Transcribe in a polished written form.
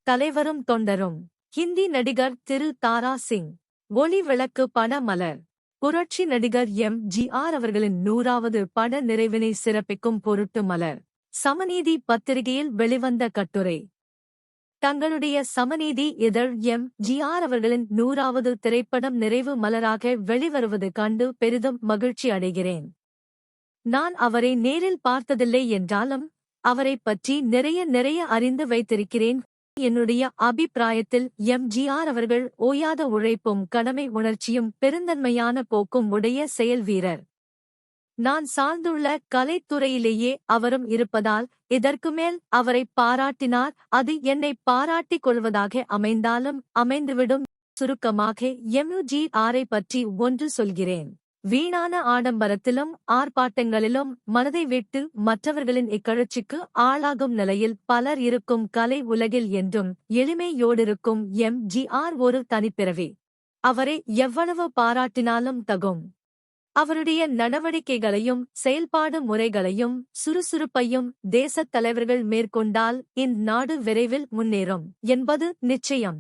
தலைவரும் தொண்டரும். ஹிந்தி நடிகர் திரு தாரா சிங். ஒளி விளக்கு பட மலர். புரட்சி நடிகர் எம்.ஜி.ஆர். அவர்களின் 100வது பட நிறைவினை சிறப்பிக்கும் பொருட்டு மலர். சமநீதி பத்திரிகையில் வெளிவந்த கட்டுரை. தங்களுடைய சமநீதி இதழ் எம்.ஜி.ஆர். அவர்களின் 100வது திரைப்படம் நிறைவு மலராக வெளிவருவது கண்டு பெரிதும் மகிழ்ச்சி அடைகிறேன். நான் அவரை நேரில் பார்த்ததில்லை என்றாலும் அவரைப் பற்றி நிறைய அறிந்து வைத்திருக்கிறேன். என்னுடைய அபிப்பிராயத்தில் எம்.ஜி.ஆர். அவர்கள் ஓயாத உழைப்பும் கடமை உணர்ச்சியும் பெருந்தன்மையான போக்கும் உடைய செயல் வீரர். நான் சார்ந்துள்ள கலைத்துறையிலேயே அவரும் இருப்பதால் இதற்கு மேல் அவரை பாராட்டினார் அது என்னை பாராட்டிக் கொள்வதாக அமைந்தாலும் அமைந்துவிடும். சுருக்கமாக எம்.ஜி.ஆரை பற்றி ஒன்று சொல்கிறேன். வீணான ஆடம்பரத்திலும் ஆர்ப்பாட்டங்களிலும் மனதை விட்டு மற்றவர்களின் இக்கழற்சிக்கு ஆளாகும் நிலையில் பலர் இருக்கும் கலை உலகில் என்றும் எளிமையோடிருக்கும் எம்.ஜி.ஆர். ஒரு தனிப்பிறவி. அவரை எவ்வளவு பாராட்டினாலும் தகும். அவருடைய நடவடிக்கைகளையும் செயல்பாடு முறைகளையும் சுறுசுறுப்பையும் தேசத் தலைவர்கள் மேற்கொண்டால் இந்நாடு விரைவில் முன்னேறும் என்பது நிச்சயம்.